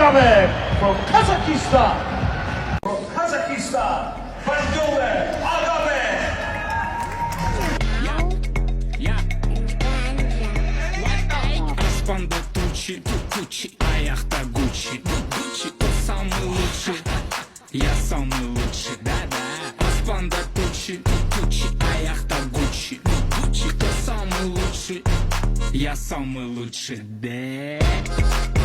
Agave from Kazakhstan. From Kazakhstan, Bandole Agave. Аспанда тучи, тучи, а яхта Гуччи, Гуччи, ты самый лучший, я самый лучший, да-да. Аспанда тучи, тучи, а яхта Гуччи, Гуччи, ты самый лучший, я самый лучший, да.